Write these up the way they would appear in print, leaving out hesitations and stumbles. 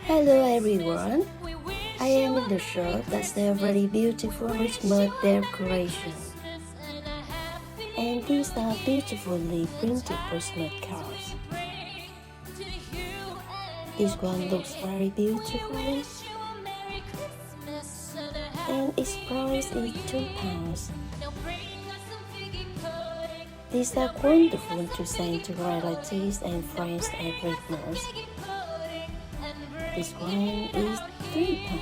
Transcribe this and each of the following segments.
Hello everyone, I am in the shop that sells very beautiful Christmas decoration. And these are beautifully printed Christmas cards. This one looks very beautiful. And its price is £2. These are wonderful to send to relatives and friends at Christmas. This one is £3.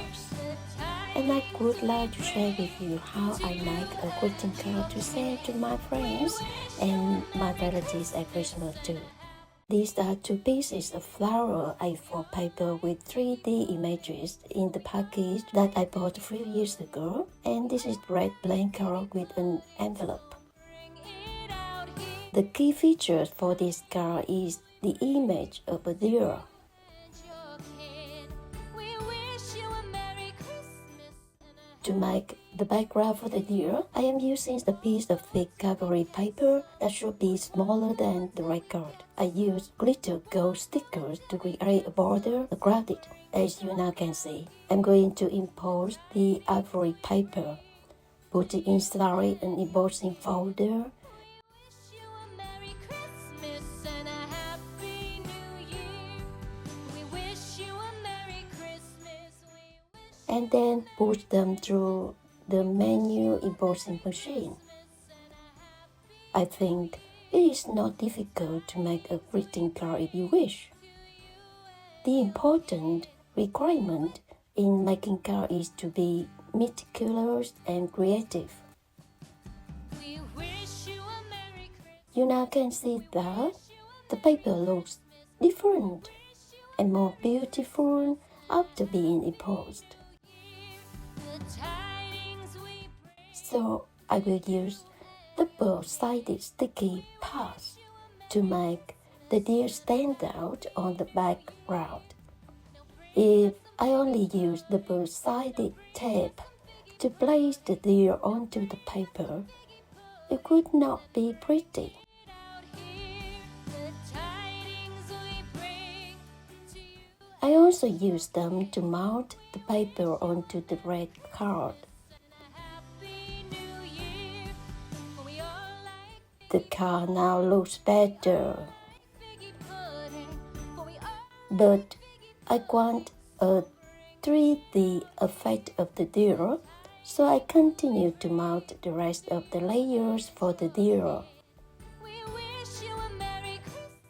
And I would like to share with you how I make a greeting card to send to my friends and my relatives at Christmas too. These are 2 pieces of flower A4 paper with 3D images in the package that I bought a few years ago. And this is red blank card with an envelope. The key features for this card is the image of a deer. To make the background for the deer, I am using a piece of thick cardboard paper that should be smaller than the red card. I use glitter gold stickers to create a border around it. As you now can see, I'm going to import the ivory paper, put it inside an embossing folder, and then push them through the manual embossing machine. I think it is not difficult to make a greeting card if you wish. The important requirement in making cards is to be meticulous and creative. You now can see that the paper looks different and more beautiful after being embossed. So I will use double-sided sticky pads to make the deer stand out on the background. If I only use double-sided tape to place the deer onto the paper, it would not be pretty. I also use them to mount the paper onto the red card. The card now looks better, but I want a 3D effect of the deer, so I continue to mount the rest of the layers for the deer.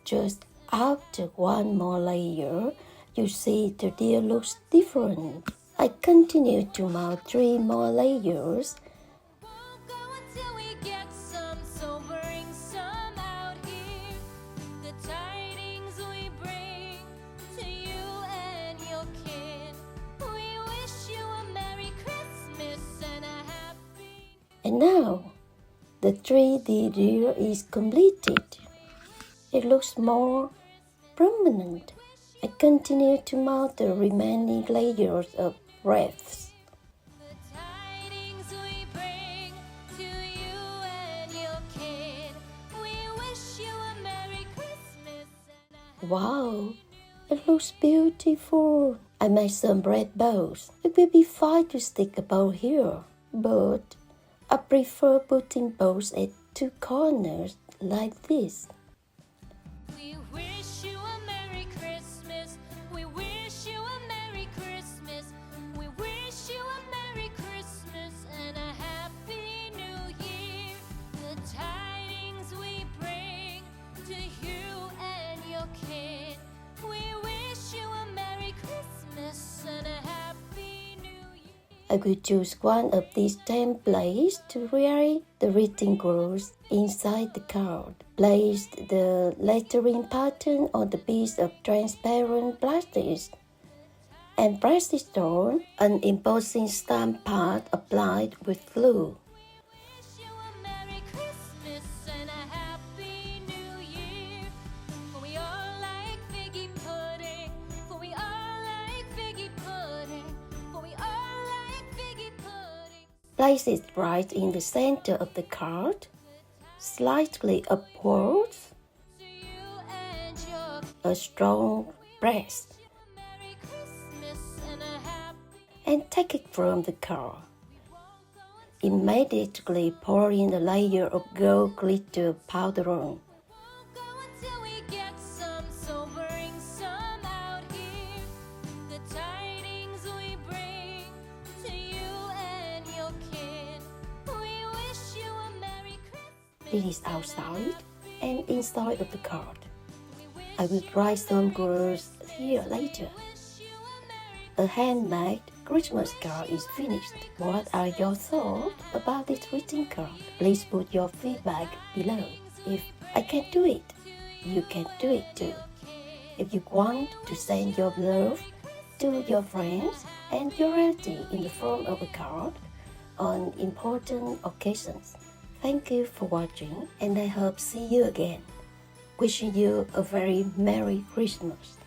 Just after one more layer, you see the deer looks different. I continue to mount 3 more layers. And now, the 3D deer is completed. It looks more prominent. I continue to mount the remaining layers of wreaths. Wow, it looks beautiful. I made some red bows. It will be fine to stick a bow here, but I prefer putting bows at 2 corners like this. We wish you a Merry Christmas. We wish you a Merry Christmas. We wish you a Merry Christmas and a Happy New Year. The tidings we bring to you and your kin. We wish you a Merry Christmas and a Happy New Year. I will choose one of these templates to create the greeting cards inside the card. Place the lettering pattern on the piece of transparent plastic and press it on an embossing stamp pad applied with glue. Place it right in the center of the card, slightly upwards, a strong press. and take it from the card. Immediately pour in a layer of gold glitter powder on. This is outside and inside of the card. I will write some words here later. A handmade Christmas card is finished. What are your thoughts about this greeting card? Please put your feedback below. If I can do it, you can do it too. If you want to send your love to your friends and your relatives in the form of a card on important occasions. Thank you for watching, and I hope see you again. Wishing you a very Merry Christmas.